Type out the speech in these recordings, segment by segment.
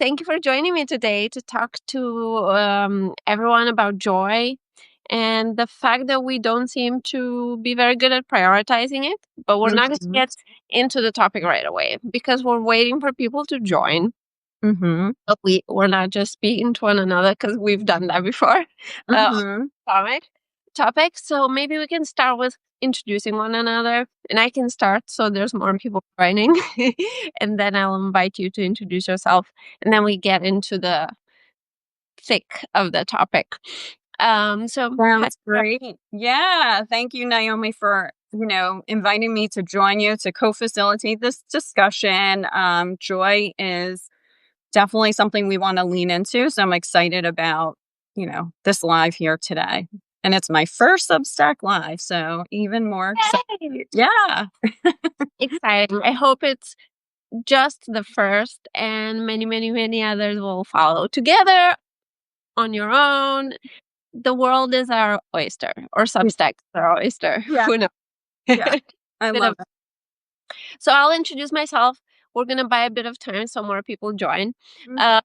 Thank you for joining me today to talk to everyone about joy and the fact that we don't seem to be very good at prioritizing it. But we're not going to Mhm. get into the topic right away because we're waiting for people to join. Mhm. But we're not just speaking to one another because we've done that before. Mhm. Topic. Topic. So maybe we can start with introducing one another, and I can start so there's more people joining, and then I'll invite you to introduce yourself, and then we get into the thick of the topic. Sounds great. Yeah. Thank you, Naomi, for, inviting me to join you to co-facilitate this discussion. Joy is definitely something we want to lean into. So I'm excited about, this live here today. And it's my first Substack live. So even more excited. Yay! Yeah. Exciting. I hope it's just the first, and many, many, many others will follow together on your own. The world is our oyster, or Substack is our oyster. Yeah. Who knows? Yeah. I Bit of- love it. So I'll introduce myself. We're gonna buy a bit of time so more people join. Mhm. Uh,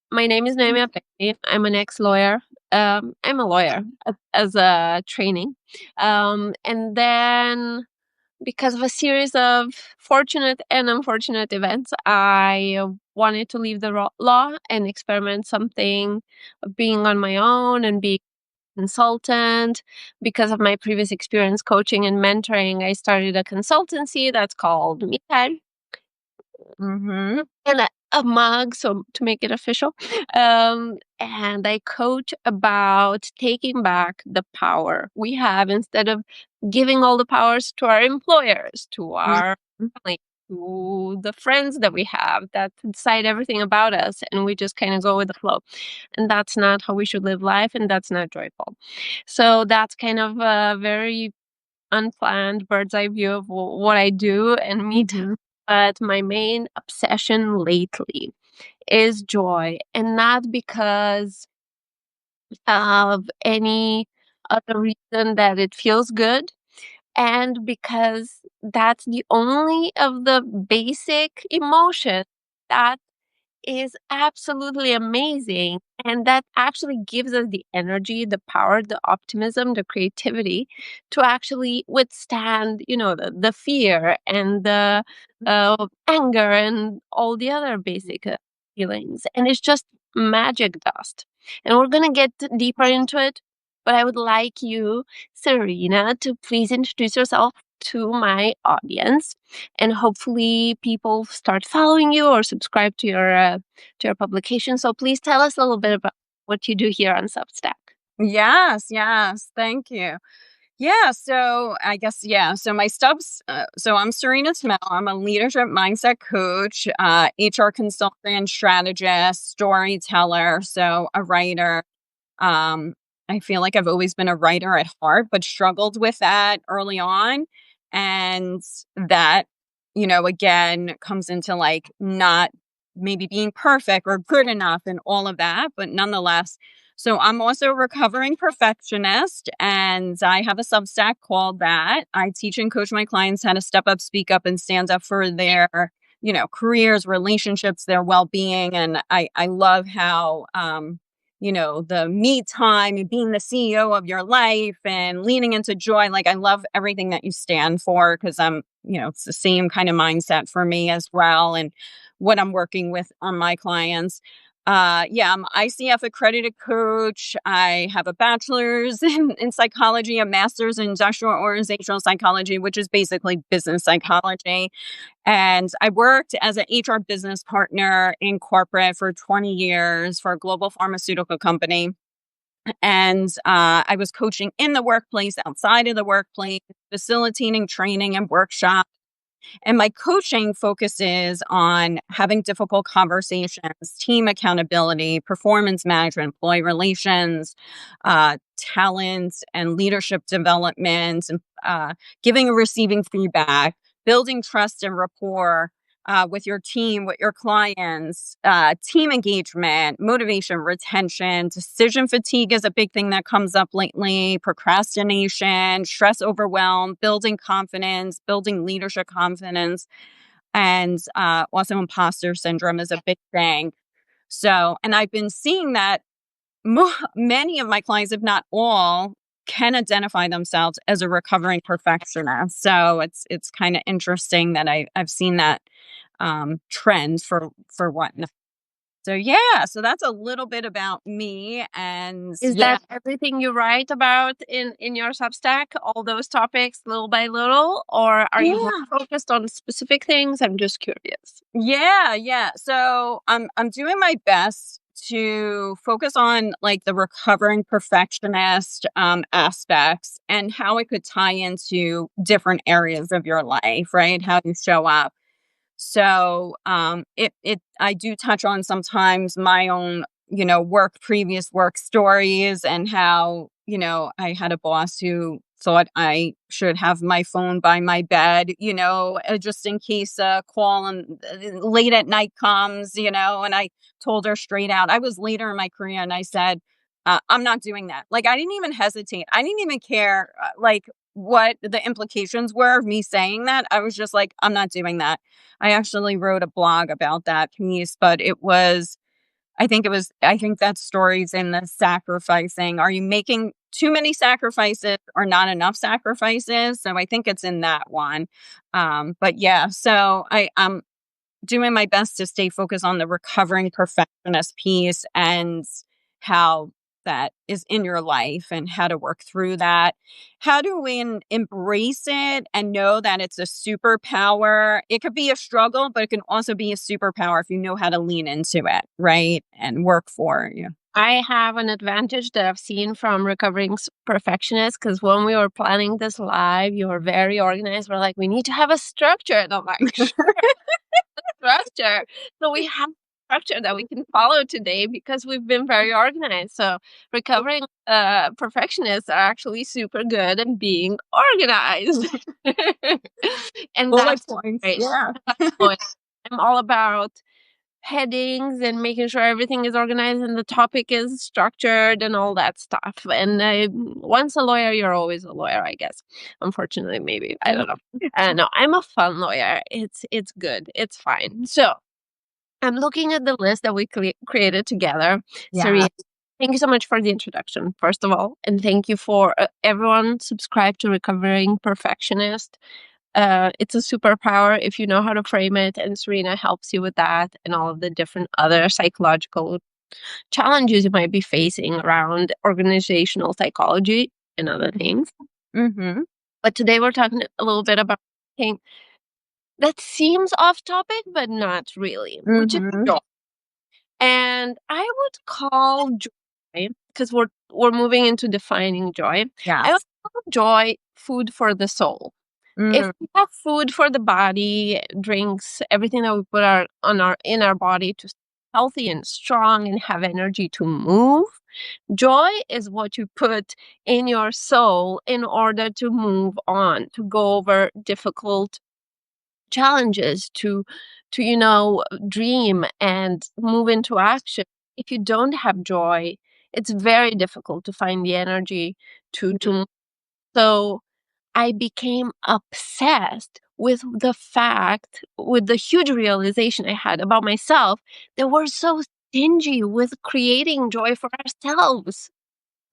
my name is Noemi Apetri. I'm an ex-lawyer. I'm a lawyer as a training, and then because of a series of fortunate and unfortunate events, I wanted to leave the law and experiment something, being on my own and being consultant. Because of my previous experience coaching and mentoring, I started a consultancy that's called Me Time, Mhm. and a mug, so to make it official. And I coach about taking back the power we have instead of giving all the powers to our employers, to our family, to the friends that we have that decide everything about us, and we just kind of go with the flow. And that's not how we should live life, and that's not joyful. So that's kind of a very unplanned bird's eye view of what I do and me. Mhm. But my main obsession lately is joy, and not because of any other reason that it feels good, and because that's the only of the basic emotion that is absolutely amazing, and that actually gives us the energy, the power, the optimism, the creativity to actually withstand, the fear and the anger and all the other basic feelings. And it's just magic dust. And we're going to get deeper into it, but I would like you, Sarina, to please introduce yourself to my audience, and hopefully people start following you or subscribe to your publication. So please tell us a little bit about what you do here on Substack. Yes, yes. Thank you. Yeah, so I guess, yeah. So my stubs, so I'm Sarina Tomel. I'm a leadership mindset coach, HR consultant, strategist, storyteller, so a writer. Um, I feel like I've always been a writer at heart, but struggled with that early on. And that, again, comes into like not maybe being perfect or good enough and all of that, but nonetheless. So I'm also a recovering perfectionist, and I have a Substack called that. I teach and coach my clients how to step up, speak up, and stand up for their, careers, relationships, their well-being. And I love how, the me time and being the CEO of your life and leaning into joy. Like, I love everything that you stand for because it's the same kind of mindset for me as well. And what I'm working with on my clients. Yeah, I'm ICF accredited coach. I have a bachelor's in psychology, a master's in industrial organizational psychology, which is basically business psychology. And I worked as an HR business partner in corporate for 20 years for a global pharmaceutical company. And I was coaching in the workplace, outside of the workplace, facilitating training and workshops. And my coaching focuses on having difficult conversations, team accountability, performance management, employee relations, talent and leadership development, and giving and receiving feedback, building trust and rapport with your team, with your clients, team engagement, motivation, retention. Decision fatigue is a big thing that comes up lately, procrastination, stress, overwhelm, building confidence, building leadership confidence, and also imposter syndrome is a big thing. So, and I've been seeing that many of my clients, if not all, can identify themselves as a recovering perfectionist. So it's kind of interesting that I've seen that trend for whatnot. So yeah, so that's a little bit about me, and Is yeah, that everything you write about in your Substack? All those topics, little by little, or are you more yeah. focused on specific things? I'm just curious. Yeah, yeah. So I'm doing my best to focus on like the recovering perfectionist aspects and how it could tie into different areas of your life, right? How you show up. So, it I do touch on sometimes my own, previous work stories and how, I had a boss who thought I should have my phone by my bed, just in case a call and late at night comes, and I told her straight out. I was later in my career and I said, I'm not doing that. Like, I didn't even hesitate. I didn't even care, what the implications were of me saying that. I was just like, I'm not doing that. I actually wrote a blog about that piece, but I think that story's in the sacrificing. Are you making too many sacrifices or not enough sacrifices? So I think it's in that one. But yeah, so I'm doing my best to stay focused on the recovering perfectionist piece and how that is in your life and how to work through that. How do we embrace it and know that it's a superpower? It could be a struggle, but it can also be a superpower if you know how to lean into it, right? And work for you. I have an advantage that I've seen from recovering perfectionists because when we were planning this live, you were very organized. We're like, we need to have a structure. And I'm like, structure. So we have structure that we can follow today because we've been very organized. So recovering perfectionists are actually super good at being organized. And Bullet that's points. great. Yeah. I'm all about headings and making sure everything is organized and the topic is structured and all that stuff. And once a lawyer, you're always a lawyer, I guess. Unfortunately, maybe I don't know. No, I'm a fun lawyer. It's good. It's fine. So I'm looking at the list that we created together. Yeah. Sarina, thank you so much for the introduction, first of all, and thank you for everyone subscribe to Recovering Perfectionist. It's a superpower if you know how to frame it, and Sarina helps you with that and all of the different other psychological challenges you might be facing around organizational psychology and other things. Mm-hmm. But today we're talking a little bit about something that seems off topic, but not really, which is Mm-hmm. joy. And I would call joy, because we're moving into defining joy. I would Yes. call joy food for the soul. If Mm, we have food for the body, drinks, everything that we put in our body to stay healthy and strong and have energy to move, joy is what you put in your soul in order to move on, to go over difficult challenges, to dream and move into action. If you don't have joy, it's very difficult to find the energy to move. So I became obsessed with the huge realization I had about myself that we're so stingy with creating joy for ourselves.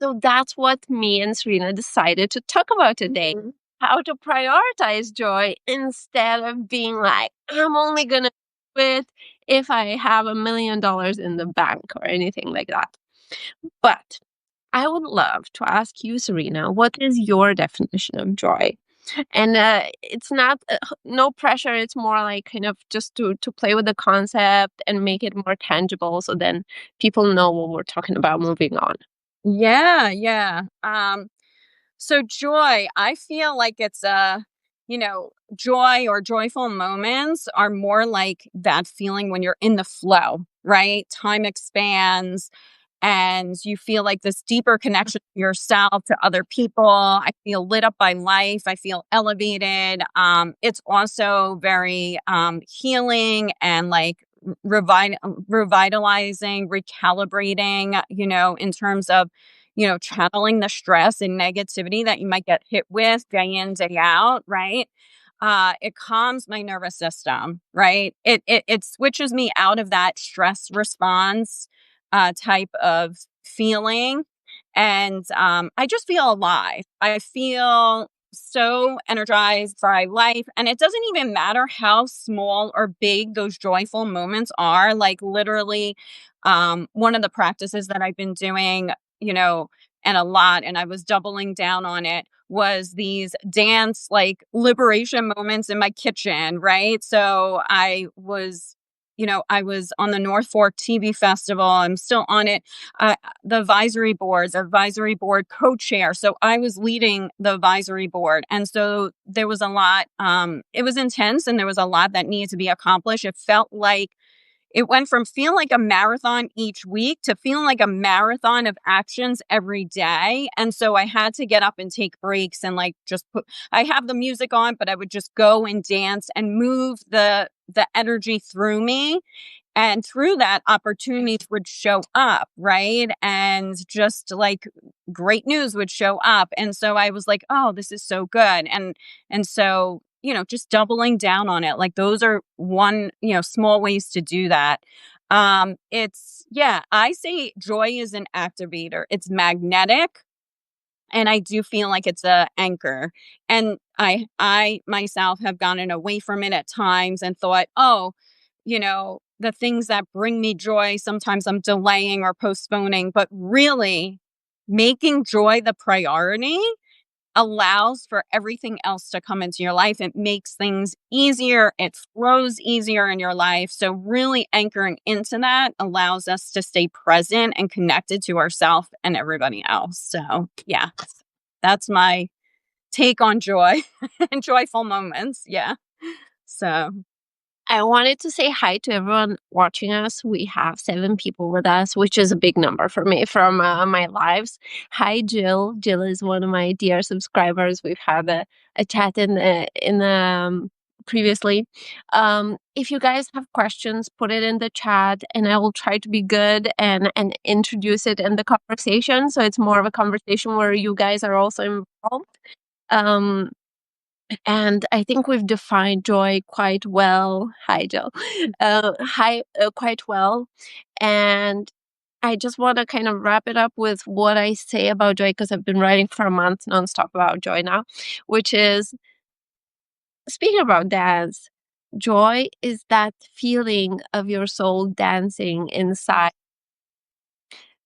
So that's what me and Serena decided to talk about today. mhm. How to prioritize joy instead of being like, I'm only gonna do it if I have $1 million in the bank or anything like that. But I would love to ask you, Serena, what is your definition of joy? And it's not no pressure. It's more like kind of just to play with the concept and make it more tangible, so then people know what we're talking about moving on. Yeah, yeah. So joy, I feel like joy or joyful moments are more like that feeling when you're in the flow, right? Time expands and you feel like this deeper connection to yourself, to other people. I feel lit up by life. I feel elevated. It's also very healing and like revitalizing, recalibrating, in terms of, channeling the stress and negativity that you might get hit with day in, day out, right? it calms my nervous system, right? It switches me out of that stress response type of feeling, and I just feel alive. I feel so energized by life, and it doesn't even matter how small or big those joyful moments are. Like literally, one of the practices that I've been doing, you know, and a lot, and I was doubling down on it, was these dance like liberation moments in my kitchen, right? So I was on the North Fork TV Festival. I'm still on it. The advisory board co-chair. So I was leading the advisory board. And so there was a lot, it was intense and there was a lot that needed to be accomplished. It felt like it went from feeling like a marathon each week to feeling like a marathon of actions every day. And so I had to get up and take breaks and like I have the music on, but I would just go and dance and move the energy through me, and through that, opportunities would show up, right? And just like great news would show up. And so I was like, oh, this is so good. And so, just doubling down on it. Like those are one, small ways to do that. I say joy is an activator. It's magnetic, and I do feel like it's a anchor. And I myself have gotten away from it at times and thought, oh, the things that bring me joy, sometimes I'm delaying or postponing, but really making joy the priority allows for everything else to come into your life. It makes things easier. It flows easier in your life. So really anchoring into that allows us to stay present and connected to ourselves and everybody else. So yeah, that's my take on joy and joyful moments. Yeah. So, I wanted to say hi to everyone watching us. We have 7 people with us, which is a big number for me from my lives. Hi, Jill. Jill is one of my dear subscribers. We've had a chat in the previously. If you guys have questions, put it in the chat, and I will try to be good and introduce it in the conversation. So it's more of a conversation where you guys are also involved. Um, and I think we've defined joy quite well. Hi, Jill. Quite well. And I just want to kind of wrap it up with what I say about joy, because I've been writing for a month nonstop about joy now, which is, speaking about dance, joy is that feeling of your soul dancing inside.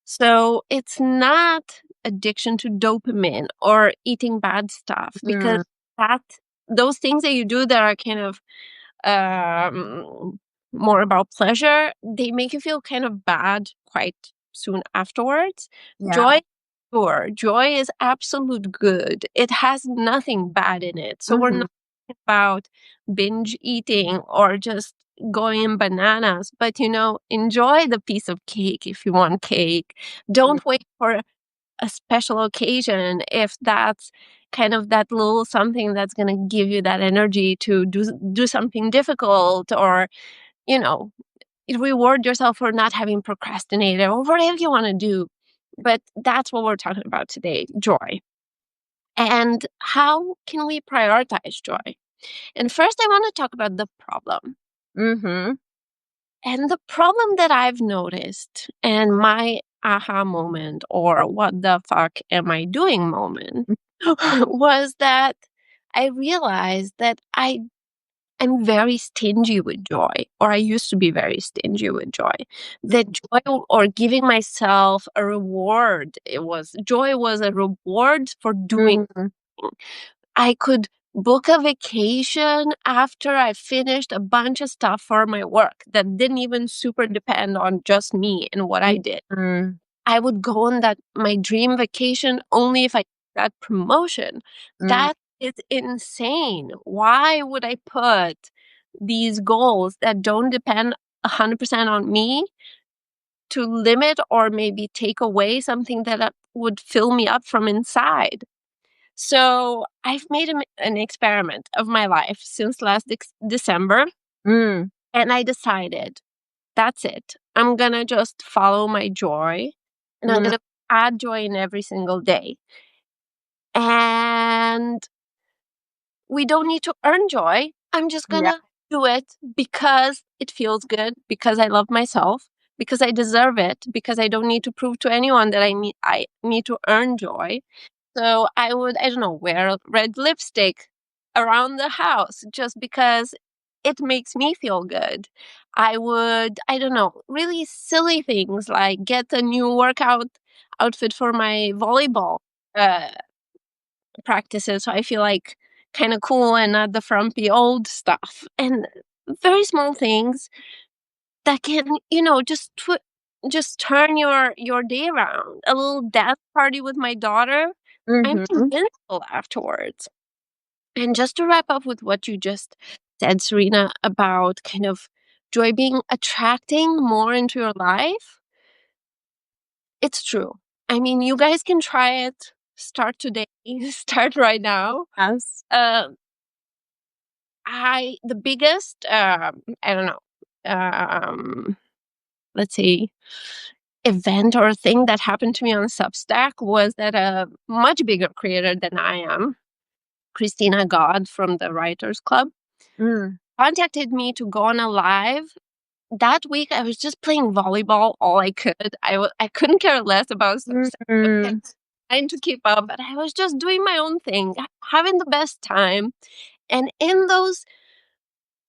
So it's not addiction to dopamine or eating bad stuff, because mm, that those things that you do that are kind of um, more about pleasure, they make you feel kind of bad quite soon afterwards. yeah. Joy, sure, joy is absolute good. It has nothing bad in it. So we're Hmm. not talking about binge eating or just going bananas, but enjoy the piece of cake if you want cake. Don't wait for a special occasion if that's kind of that little something that's going to give you that energy to do something difficult, or you know reward yourself for not having procrastinated, or whatever you want to do. But that's what we're talking about today, joy. And how can we prioritize joy? And first, I want to talk about the problem. Hmm. And the problem that I've noticed, and my aha moment, or what the fuck am I doing moment, was that I realized that I'm very stingy with joy, or I used to be very stingy with joy. That joy, or giving myself a reward, joy was a reward for doing. Hmm. I could book a vacation after I finished a bunch of stuff for my work that didn't even super depend on just me and what I did. Hmm. I would go on that my dream vacation only if I got promotion. Hmm. That is insane. Why would I put these goals that don't depend 100% on me to limit or maybe take away something that would fill me up from inside? So I've made an experiment of my life since last December, Hmm. and I decided that's it. I'm gonna just follow my joy, and I'm Hmm. gonna add joy in every single day. And we don't need to earn joy. I'm just Yeah. gonna do it because it feels good, because I love myself, because I deserve it, because I don't need to prove to anyone that I need to earn joy. So I would, I don't know, wear red lipstick around the house just because it makes me feel good. I would, I don't know, really silly things like get a new workout outfit for my volleyball uh, practices. So I feel like kind of cool and not the frumpy old stuff. And very small things that can, just turn your day around. A little dance party with my daughter. I'm Mhm. invincible afterwards. And just to wrap up with what you just said, Sarina, about kind of joy being attracting more into your life, it's true. I mean, you guys can try it. Start today. Start right now. Yes. Uh, the biggest, I don't know, let's say, event or thing that happened to me on Substack was that a much bigger creator than I am, Christina God from the Writers Club, Mm. contacted me to go on a live. That week, I was just playing volleyball all I could. I couldn't care less about Substack. I was Mm. trying to keep up, but I was just doing my own thing, having the best time. And in those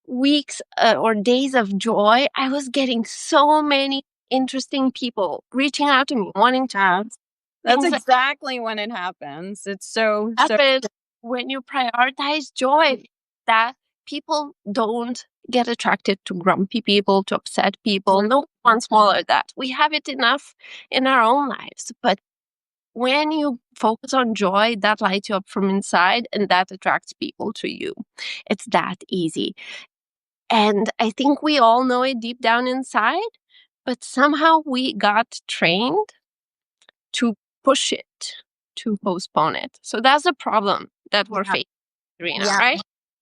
weeks or days of joy, I was getting so many interesting people reaching out to me, wanting to Yes. That's things that exactly when it happens. It's so happen when you prioritize joy. That people don't get attracted to grumpy people, to upset people. No one wants more of that. We have it enough in our own lives. But when you focus on joy, that lights you up from inside and that attracts people to you. It's that easy. And I think we all know it deep down inside, but somehow we got trained to push it, to postpone it. So that's a problem that we're yeah. facing, Serena, Yeah. right?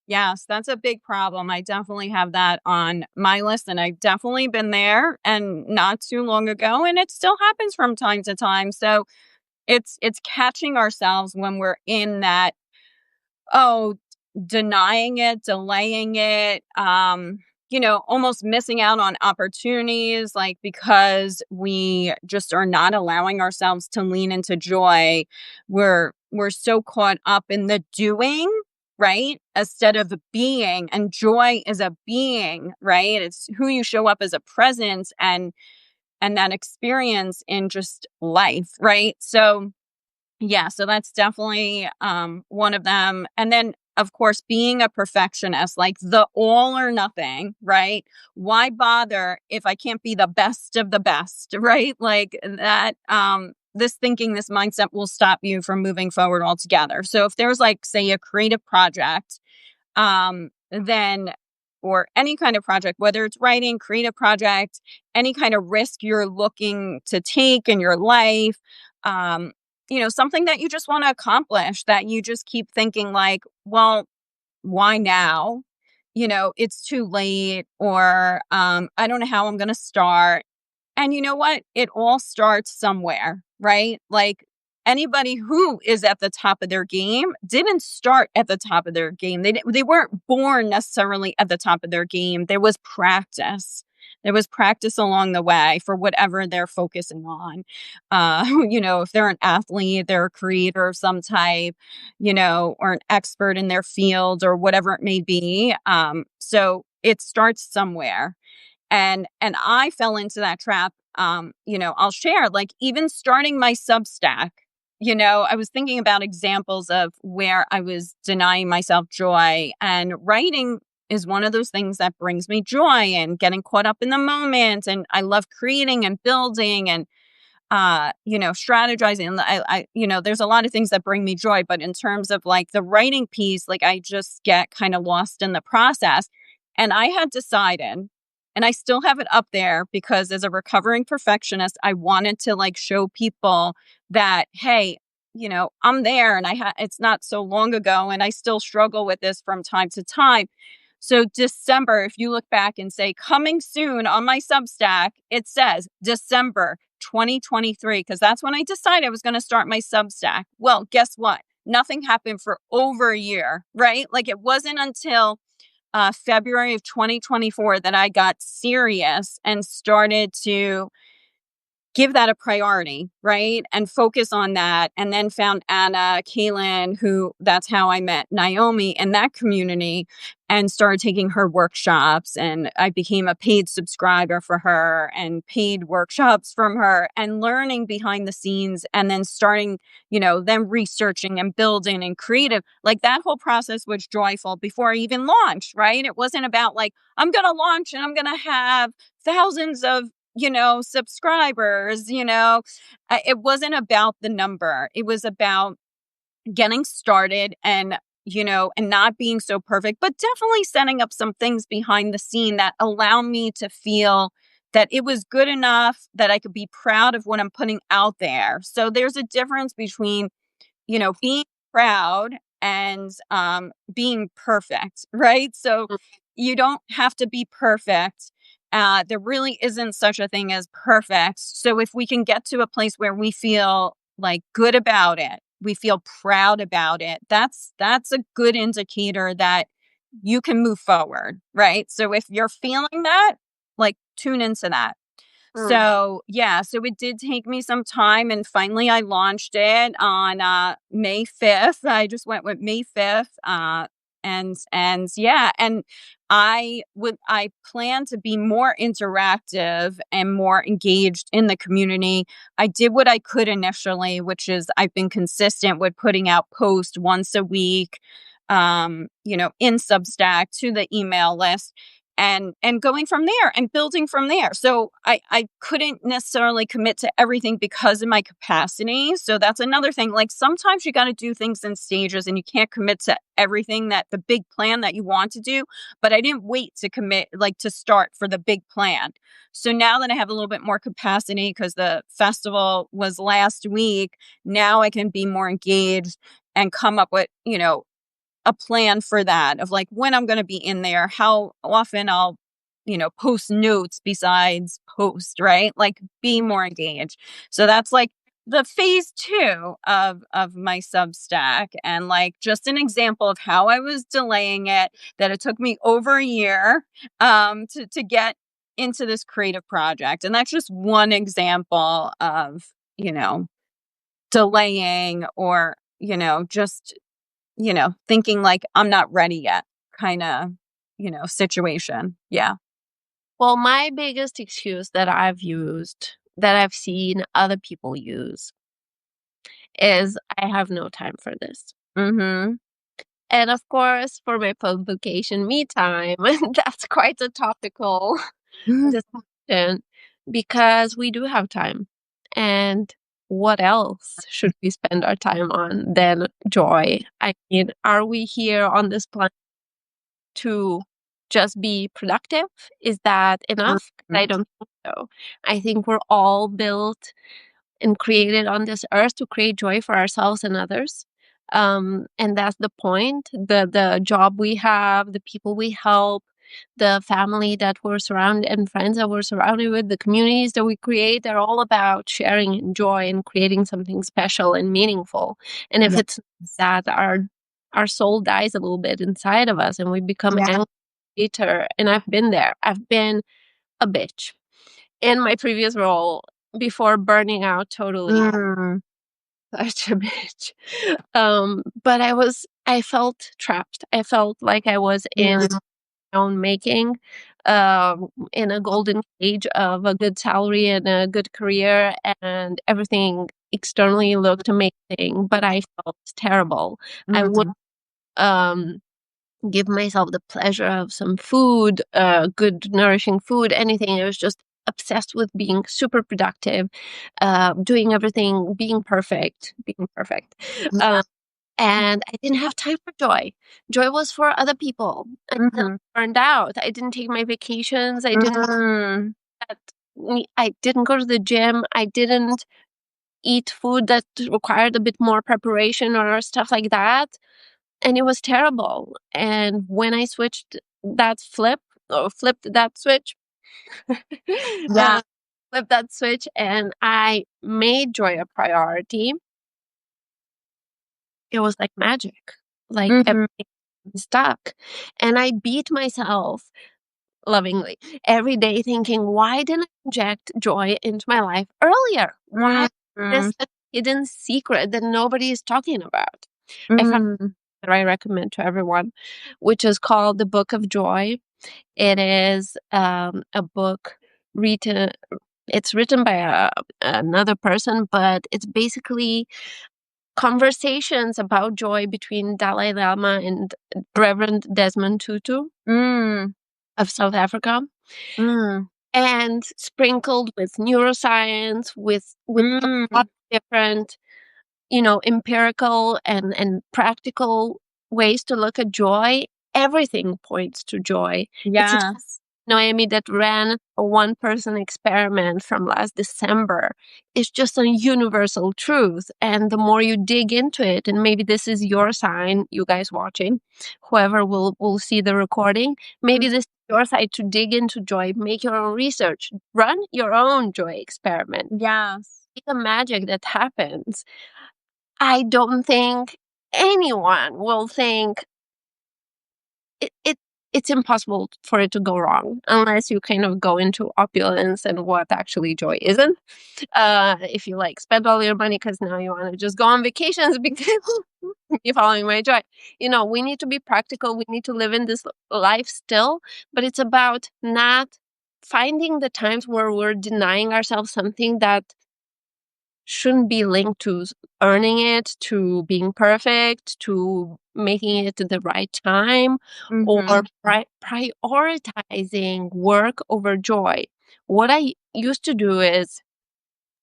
Yes, that's a big problem. I definitely have that on my list, and I've definitely been there and not too long ago, and it still happens from time to time. So it's catching ourselves when we're in that, oh, denying it, delaying it, almost missing out on opportunities, like because we just are not allowing ourselves to lean into joy. We're so caught up in the doing, right? Instead of the being. And joy is a being, right? It's who you show up as a presence and that experience in just life, right? So yeah, so that's definitely one of them. And then, of course, being a perfectionist, like the all or nothing, right? Why bother if I can't be the best of the best, right? Like that, this thinking, this mindset will stop you from moving forward altogether. So if there's like, say, a creative project, then or any kind of project, whether it's writing, creative project, any kind of risk you're looking to take in your life, um, something that you just want to accomplish that you just keep thinking like, well, why now? It's too late, or I don't know how I'm going to start. And you know what? It all starts somewhere, right? Like anybody who is at the top of their game didn't start at the top of their game. They weren't born necessarily at the top of their game. There was practice. There was practice along the way for whatever they're focusing on. If they're an athlete, they're a creator of some type, or an expert in their field or whatever it may be. So it starts somewhere, and I fell into that trap. I'll share, like, even starting my Substack, I was thinking about examples of where I was denying myself joy, and writing is one of those things that brings me joy and getting caught up in the moment. And I love creating and building and strategizing. And there's a lot of things that bring me joy, but in terms of like the writing piece, like I just get kind of lost in the process. And I had decided, and I still have it up there because as a recovering perfectionist, I wanted to like show people that, hey, I'm there, and it's not so long ago, and I still struggle with this from time to time. So December, if you look back and say coming soon on my Substack, it says December 2023, because that's when I decided I was going to start my Substack. Well, guess what? nothing happened for over a year, right? Like it wasn't until February of 2024 that I got serious and started to give that a priority, right? And focus on that. And then found Anna, Kaylin, who that's how I met Noemi in that community and started taking her workshops. And I became a paid subscriber for her and paid workshops from her and learning behind the scenes and then starting, then researching and building and creative. Like that whole process was joyful before I even launched, right? It wasn't about like, I'm going to launch and I'm going to have thousands of subscribers, it wasn't about the number. It was about getting started and not being so perfect, but definitely setting up some things behind the scene that allow me to feel that it was good enough that I could be proud of what I'm putting out there. So there's a difference between being proud and being perfect, right? So you don't have to be perfect. There really isn't such a thing as perfect. So if we can get to a place where we feel like good about it, we feel proud about it, that's a good indicator that you can move forward, right? So if you're feeling that, like tune into that. Mm. So, yeah, so it did take me some time and finally I launched it on May 5th. I just went with May 5th. And yeah, and I plan to be more interactive and more engaged in the community. I did what I could initially, which is I've been consistent with putting out posts once a week, in Substack to the email list and going from there and building from there. So I couldn't necessarily commit to everything because of my capacity. So that's another thing. Like sometimes you got to do things in stages and you can't commit to everything that the big plan that you want to do. But I didn't wait to commit, like to start for the big plan. So now that I have a little bit more capacity because the festival was last week, now I can be more engaged and come up with, a plan for that of like when I'm going to be in there, how often I'll, post notes besides post, right? Like be more engaged. So that's like the phase two of my Substack and like just an example of how I was delaying it, that it took me over a year to get into this creative project. And that's just one example of, delaying or, just thinking like I'm not ready yet kind of, situation. Yeah. Well, my biggest excuse that I've used, that I've seen other people use, is I have no time for this. Mhm. And of course, for my publication me time, that's quite a topical discussion because we do have time. And what else should we spend our time on than joy? I mean, are we here on this planet to just be productive? Is that enough? Mhm. I don't think so. I think we're all built and created on this earth to create joy for ourselves and others. And that's the point. The job we have, the people we help, the family that we're surrounded and friends that we're surrounded with, the communities that we create, they're all about sharing and joy and creating something special and meaningful. And if Yeah. it's that our soul dies a little bit inside of us and we become Yeah. angry later, and I've been there. I've been a bitch in my previous role before burning out totally. Mm. Such a bitch. But I felt trapped. I felt like I was in Mm. my own making, in a golden age of a good salary and a good career, and everything externally looked amazing, but I felt terrible. I would Mm. um give myself the pleasure of some food, good nourishing food, anything. I was just obsessed with being super productive, doing everything, being perfect. Yeah. Um, and I didn't have time for joy. Joy was for other people. Until Mhm. I burned out. I didn't take my vacations. Mm. I didn't go to the gym. I didn't eat food that required a bit more preparation or stuff like that, and it was terrible. And when I flipped that switch, Yeah. uh, flipped that switch, and I made joy a priority, it was like magic, like Mhm. everything stuck. And I beat myself lovingly every day thinking, why didn't I inject joy into my life earlier? Why Mhm. this a hidden secret that nobody is talking about? I found Mhm. that I recommend to everyone, which is called The Book of Joy. It is a book written. It's written by another person, but it's basically conversations about joy between Dalai Lama and Reverend Desmond Tutu Mm. of South Africa, Mm. and sprinkled with neuroscience, with a lot Mm. of different, you know, empirical and practical ways to look at joy. Everything points to joy. It's Yes. Noemi that ran a one-person experiment from last December. It's just a universal truth. And the more you dig into it, and maybe this is your sign, you guys watching, whoever will see the recording, maybe Mhm. this is your side to dig into joy, make your own research, run your own joy experiment. Yes. See the magic that happens. I don't think anyone will think it it's impossible for it to go wrong unless you kind of go into opulence and what actually joy isn't. If you like spend all your money because now you want to just go on vacations because you're following my joy. You know, we need to be practical. We need to live in this life still, but it's about not finding the times where we're denying ourselves something that shouldn't be linked to earning it, to being perfect, to making it at the right time, or Mhm. prioritizing work over joy. What I used to do is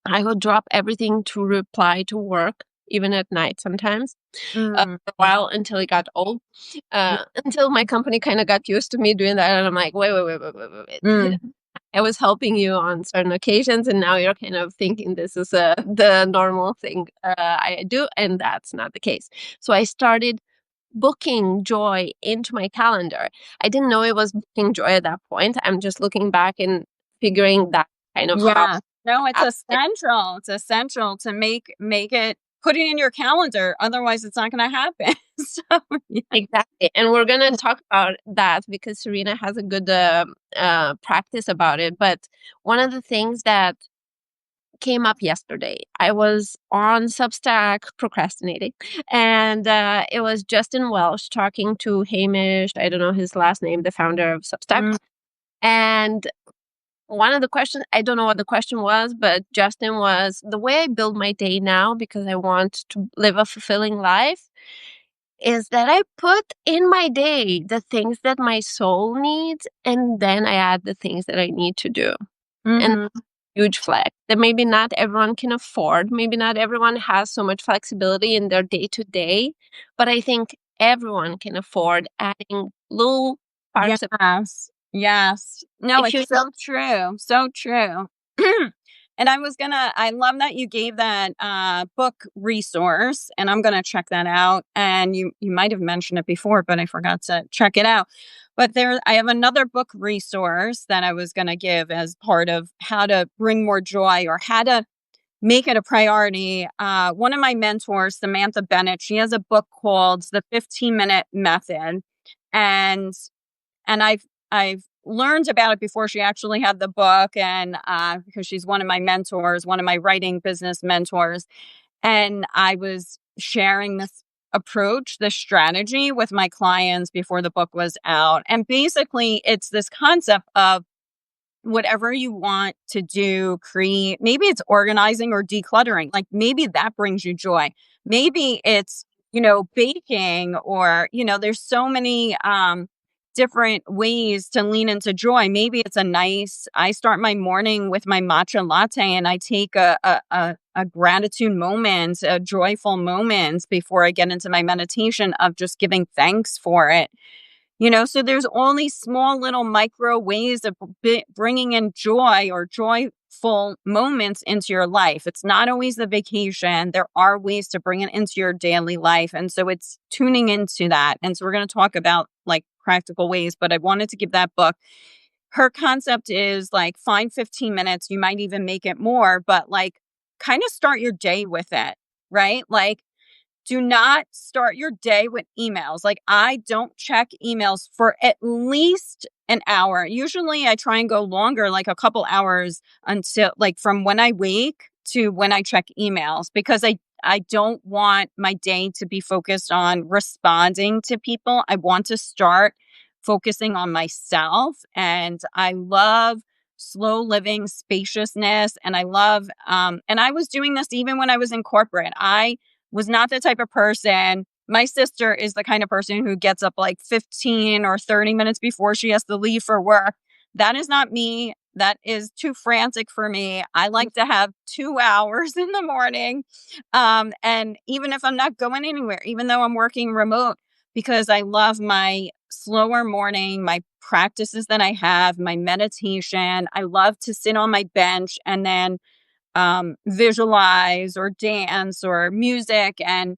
I would drop everything to reply to work, even at night sometimes, Mm. for a while until it got old, until my company kind of got used to me doing that. And I'm like, wait, wait, wait, wait, wait, wait, wait. Mm. I was helping you on certain occasions, and now you're kind of thinking this is the normal thing I do, and that's not the case. So I started booking joy into my calendar. I didn't know it was booking joy at that point. I'm just looking back and figuring that kind of how. Yeah. No, it's essential. It's essential to make it put it in your calendar. Otherwise, it's not going to happen. So, yeah. Exactly. And we're going to talk about that because Sarina has a good practice about it. But one of the things that came up yesterday, I was on Substack procrastinating, and it was Justin Welsh talking to Hamish, I don't know his last name, the founder of Substack. Mm. And one of the questions, I don't know what the question was, but Justin was the way I build my day now because I want to live a fulfilling life is that I put in my day the things that my soul needs, and then I add the things that I need to do. And Mhm. huge flex that maybe not everyone can afford. Maybe not everyone has so much flexibility in their day to day, but I think everyone can afford adding little parts of Yes. Yes. No, if you it's so true. So true. And I love that you gave that book resource, and I'm gonna check that out. And you might have mentioned it before, but I forgot to check it out. But I have another book resource that I was gonna give as part of how to bring more joy or how to make it a priority. One of my mentors, Samantha Bennett, she has a book called The 15-Minute Method. And I've learned about it before she actually had the book, and because she's one of my mentors, one of my writing business mentors, and I was sharing this approach, this strategy with my clients before the book was out. And basically, it's this concept of whatever you want to do, create. Maybe it's organizing or decluttering. Like maybe that brings you joy. Maybe it's, baking or, there's so many different ways to lean into joy. Maybe it's I start my morning with my matcha latte and I take a gratitude moment, a joyful moment before I get into my meditation of just giving thanks for it. So there's only small little micro ways of bringing in joy or joyful moments into your life. It's not always the vacation. There are ways to bring it into your daily life. And so it's tuning into that. And so we're going to talk about like practical ways, but I wanted to give that book. Her concept is like find 15 minutes. You might even make it more, but like kind of start your day with it, right? Like Do not start your day with emails. Like, I don't check emails for at least an hour. Usually I try and go longer, like a couple hours, until like from when I wake to when I check emails, because I don't want my day to be focused on responding to people. I want to start focusing on myself, and I love slow living, spaciousness, and I love and I was doing this even when I was in corporate. I was not the type of person. My sister is the kind of person who gets up like 15 or 30 minutes before she has to leave for work. That is not me. That is too frantic for me. I like to have 2 hours in the morning. And even if I'm not going anywhere, even though I'm working remote, because I love my slower morning, my practices that I have, my meditation. I love to sit on my bench and then visualize or dance or music, and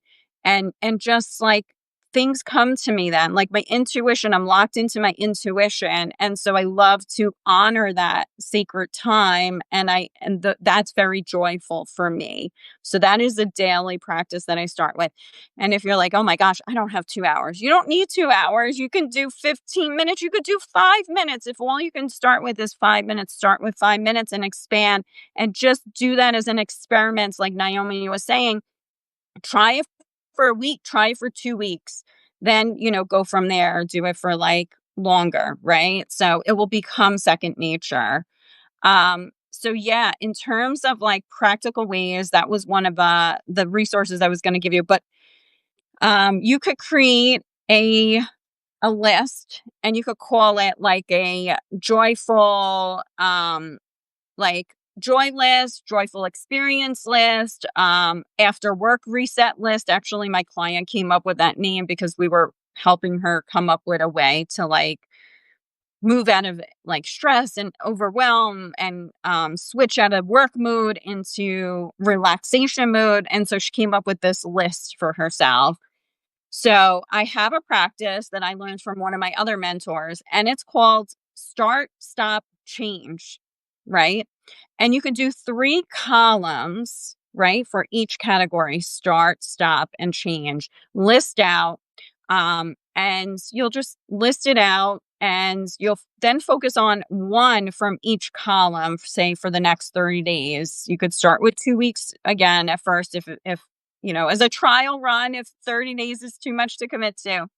just like things come to me then, like my intuition. I'm locked into my intuition, and so I love to honor that sacred time, that's very joyful for me. So that is a daily practice that I start with. And if you're like, oh my gosh, I don't have 2 hours, you don't need 2 hours. You can do 15 minutes, you could do 5 minutes. If all you can start with is 5 minutes, start with 5 minutes and expand, and just do that as an experiment. Like Naomi was saying, try it for a week, try it for 2 weeks, then, go from there, do it for like longer, right? So it will become second nature. So yeah, in terms of like practical ways, that was one of the resources I was going to give you. But you could create a list, and you could call it like a joyful like joy list, joyful experience list, after work reset list. Actually, my client came up with that name because we were helping her come up with a way to like move out of like stress and overwhelm, and switch out of work mode into relaxation mode. And so she came up with this list for herself. So I have a practice that I learned from one of my other mentors, and it's called Start, Stop, Change, right? And you can do 3 columns, right, for each category: start, stop, and change. List out, and you'll just list it out, and you'll then focus on one from each column, say for the next 30 days. You could start with 2 weeks again at first, if as a trial run, if 30 days is too much to commit to.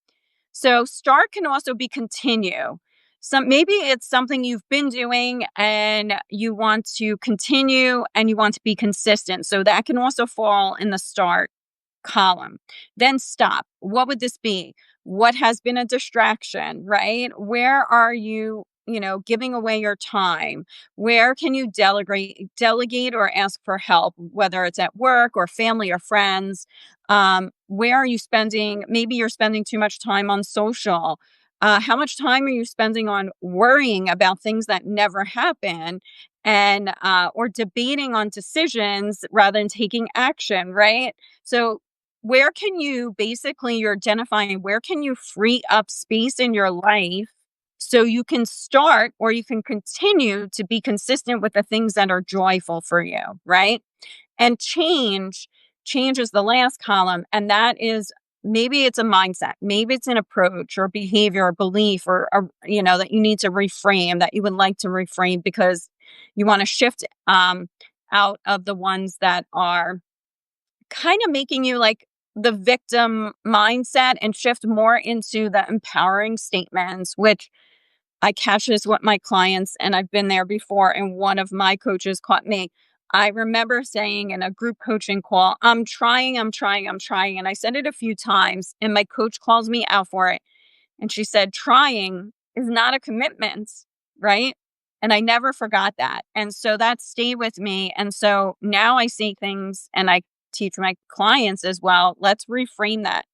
So start can also be continue. Maybe it's something you've been doing and you want to continue and you want to be consistent. So that can also fall in the start column. Then stop. What would this be? What has been a distraction, right? Where are you, giving away your time? Where can you delegate or ask for help, whether it's at work or family or friends? Where are you spending? Maybe you're spending too much time on social. How much time are you spending on worrying about things that never happen, and or debating on decisions rather than taking action, right? So where can you basically, you're identifying where can you free up space in your life so you can start or you can continue to be consistent with the things that are joyful for you, right? And change is the last column, and that is, maybe it's a mindset, maybe it's an approach or behavior or belief, or that you need to reframe, that you would like to reframe because you want to shift out of the ones that are kind of making you like the victim mindset, and shift more into the empowering statements, which I catch this with my clients, and I've been there before. And one of my coaches caught me. I remember saying in a group coaching call, I'm trying, I'm trying, I'm trying. And I said it a few times, and my coach calls me out for it. And she said, trying is not a commitment, right? And I never forgot that. And so that stayed with me. And so now I say things, and I teach my clients as well. Let's reframe that.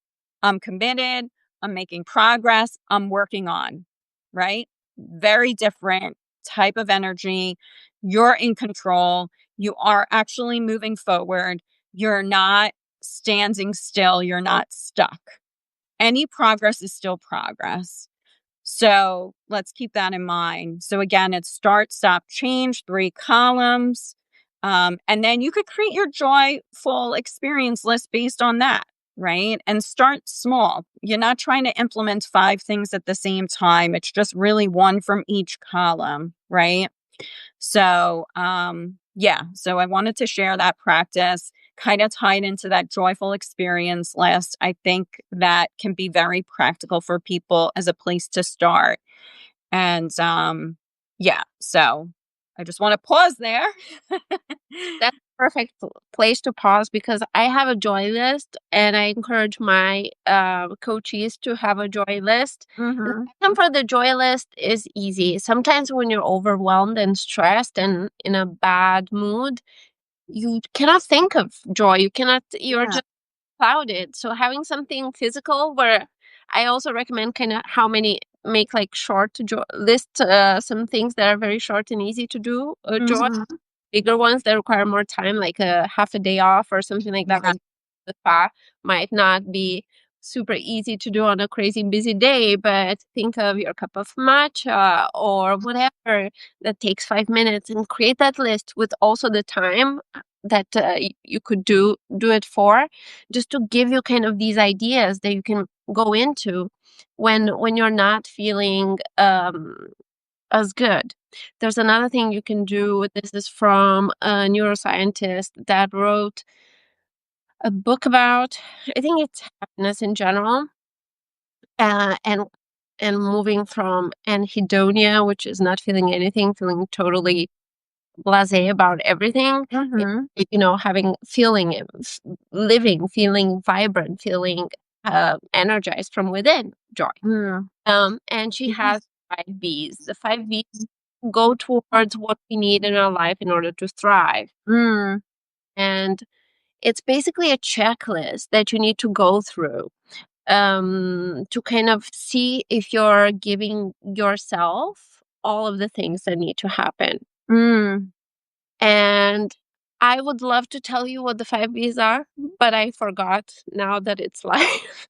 I'm committed. I'm making progress. I'm working on, right? Very different type of energy. You're in control. You are actually moving forward. You're not standing still. You're not stuck. Any progress is still progress. So let's keep that in mind. So again, it's start, stop, change, 3 columns. And then you could create your joyful experience list based on that. right? And start small. You're not trying to implement 5 things at the same time. It's just really one from each column, right? So, yeah, so I wanted to share that practice, kind of tied into that joyful experience list. I think that can be very practical for people as a place to start. And yeah, so I just want to pause there. That's a perfect place to pause because I have a joy list and I encourage my coaches to have a joy list. And the Mhm. reason for the joy list is easy. Sometimes when you're overwhelmed and stressed and in a bad mood, you cannot think of joy. You're Yeah. just clouded. So having something physical where I also recommend kind of how many make like short to list some things that are very short and easy to do joy. Mhm. Bigger ones that require more time, like a half a day off or something like that, Yeah. like the spa might not be super easy to do on a crazy busy day, but think of your cup of matcha or whatever that takes 5 minutes and create that list with also the time that you could do it for, just to give you kind of these ideas that you can go into when you're not feeling as good. There's another thing you can do. This is from a neuroscientist that wrote a book about, I think it's happiness in general, uh, and and moving from anhedonia, which is not feeling anything, feeling totally blasé about everything, Mhm. having living, feeling vibrant, feeling energized from within, joy. Mm. And she Yeah. has 5 V's. The 5 V's go towards what we need in our life in order to thrive. Mm. And it's basically a checklist that you need to go through to kind of see if you're giving yourself all of the things that need to happen. Mm. And I would love to tell you what the 5 V's are, but I forgot now that it's live.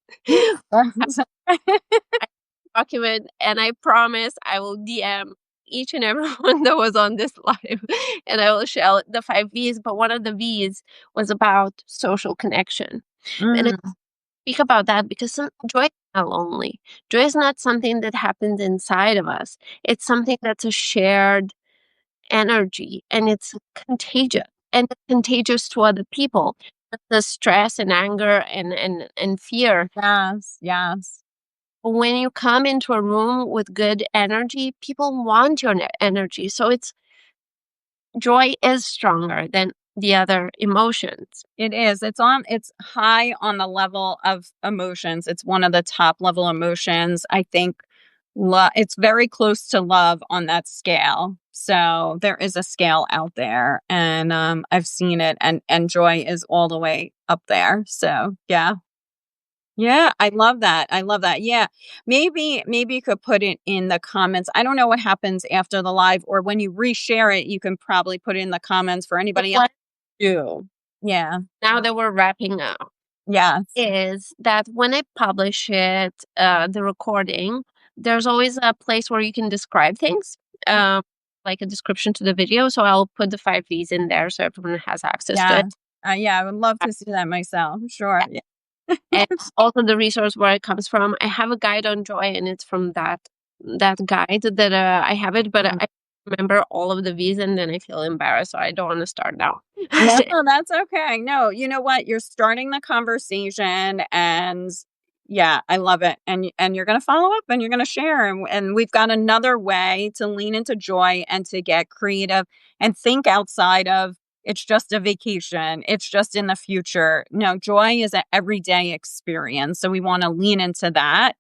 Document, and I promise I will DM each and everyone that was on this live, and I will share the 5 V's. But one of the V's was about social connection. And I Mm. speak about that because joy is not lonely. Joy is not something that happens inside of us. It's something that's a shared energy and it's contagious. And it's contagious to other people. The stress and anger and fear, Yes, yes. when you come into a room with good energy, people want your energy. So joy is stronger than the other emotions. It is. It's high on the level of emotions. It's one of the top level emotions. I think it's very close to love on that scale. So there is a scale out there and I've seen it and joy is all the way up there. So, yeah. Yeah, I love that. I love that. Yeah. Maybe you could put it in the comments. I don't know what happens after the live or when you reshare it, you can probably put it in the comments for But anybody else. what I do Yeah. now that we're wrapping up Yes. is that when I publish it, the recording, there's always a place where you can describe things, um, like a description to the video. So I'll put the 5 V's in there so everyone has access to it. Yeah. Yeah, I would love to see that myself. Sure. Yeah. And also the resource where it comes from. I have a guide on joy, and it's from that guide that I have it, but Mm. I remember all of the V's, and then I feel embarrassed, so I don't want to start now. No, that's okay. No, you know what? You're starting the conversation and yeah, I love it. And you're going to follow up and you're going to share and we've got another way to lean into joy and to get creative and think outside of it's just a vacation. It's just in the future. No, joy is an everyday experience. So we want to lean into that.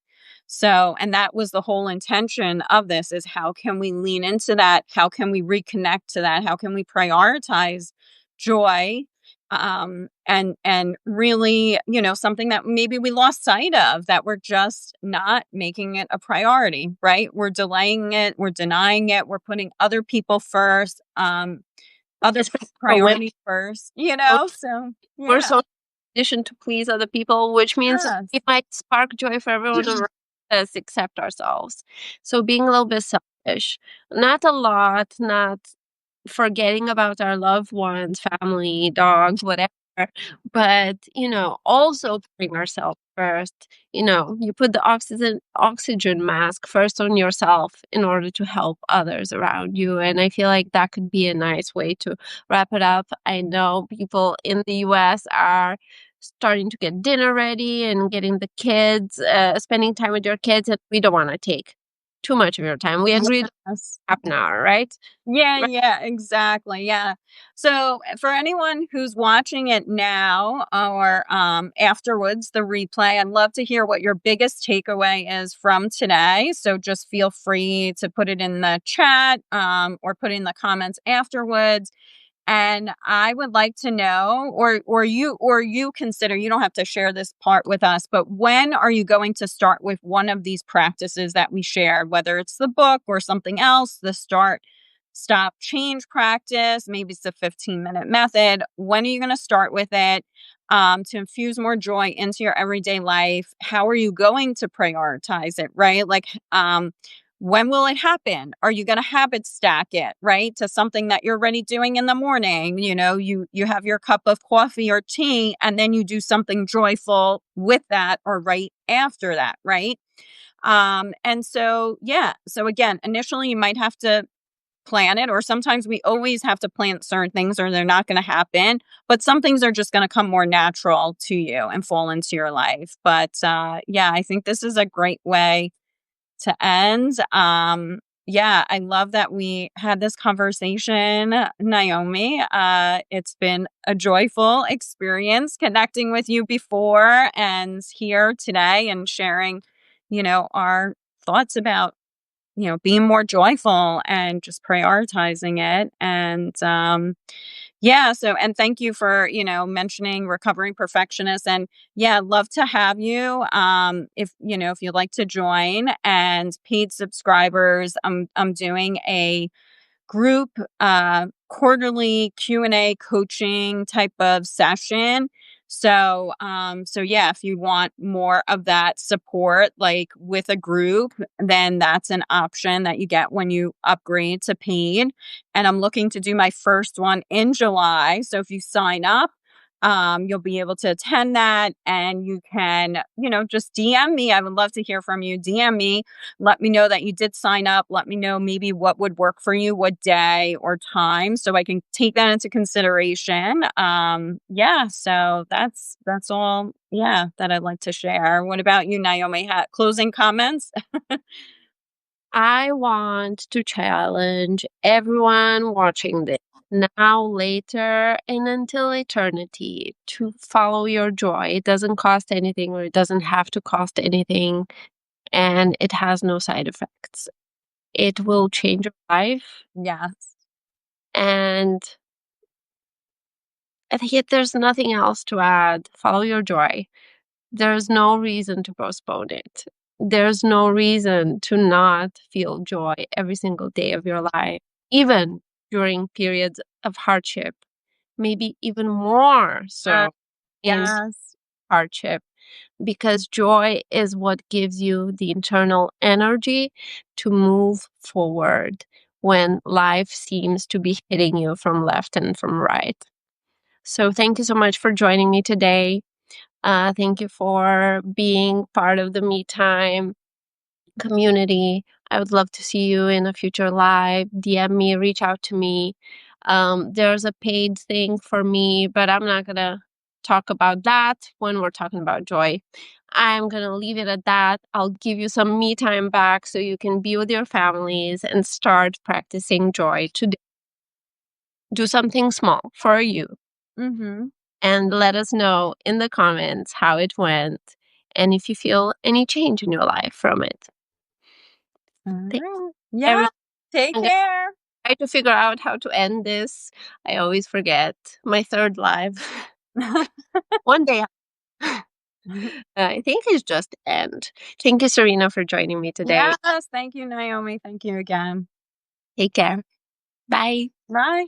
So, and that was the whole intention of this is how can we lean into that? How can we reconnect to that? How can we prioritize joy and really something that maybe we lost sight of that we're just not making it a priority, right? We're delaying it, we're denying it, we're putting other people first, other Especially for women, priorities first, we're so we're yeah. so conditioned to please other people, which means Yes. we might spark joy for everyone around us except ourselves. So being a little bit selfish, not a lot, not forgetting about our loved ones, family, dogs, whatever, but, also putting ourselves first. You put the oxygen mask first on yourself in order to help others around you. And I feel like that could be a nice way to wrap it up. I know people in the US are starting to get dinner ready and getting the kids, spending time with your kids, and we don't want to take too much of your time. We agreed Yes. half an hour, right? Yeah, Right. yeah, exactly. Yeah. So for anyone who's watching it now or afterwards, the replay, I'd love to hear what your biggest takeaway is from today. So just feel free to put it in the chat or put it in the comments afterwards. And I would like to know, or you consider, you don't have to share this part with us, but when are you going to start with one of these practices that we shared, whether it's the book or something else, the start, stop, change practice, maybe it's a 15-minute method. When are you going to start with it to infuse more joy into your everyday life? How are you going to prioritize it, right? Like, when will it happen? Are you going to habit stack it, right? To something that you're already doing in the morning. You have your cup of coffee or tea and then you do something joyful with that or right after that, right? And so yeah, so again, initially you might have to plan it, or sometimes we always have to plan certain things or they're not going to happen, but some things are just going to come more natural to you and fall into your life. But yeah, I think this is a great way to end. Yeah, I love that we had this conversation, Naomi. It's been a joyful experience connecting with you before and here today and sharing, our thoughts about, being more joyful and just prioritizing it. And yeah. So, and thank you for, mentioning recovering perfectionist. And yeah, I'd love to have you. If you'd like to join and paid subscribers, I'm doing a group quarterly Q&A coaching type of session. So yeah, if you want more of that support like with a group, then that's an option that you get when you upgrade to paid. And I'm looking to do my first one in July. So if you sign up, you'll be able to attend that, and you can, just DM me. I would love to hear from you. DM me, let me know that you did sign up. Let me know maybe what would work for you, what day or time, so I can take that into consideration. Yeah, so that's all. Yeah, that I'd like to share. What about you, Naomi? Closing comments? I want to challenge everyone watching this now, later, and until eternity to follow your joy. It doesn't cost anything, or it doesn't have to cost anything, and it has no side effects. It will change your life, Yes. and I think there's nothing else to add. Follow your joy. There's no reason to postpone it. There's no reason to not feel joy every single day of your life, even during periods of hardship, maybe even more Uh, so in yes. hardship, because joy is what gives you the internal energy to move forward when life seems to be hitting you from left and from right. So, thank you so much for joining me today. Thank you for being part of the Me Time community. I would love to see you in a future live. DM me, reach out to me. There's a paid thing for me, but I'm not going to talk about that when we're talking about joy. I'm going to leave it at that. I'll give you some me time back so you can be with your families and start practicing joy today. Do something small for you Mm-hmm. and let us know in the comments how it went and if you feel any change in your life from it. All Thank right. Yeah. everyone. Take I'm gonna care. try to figure out how to end this. I always forget. My third live. One day, I think it's just end. Thank you, Sarina, for joining me today. Yes. Thank you, Naomi. Thank you again. Take care. Bye. Bye.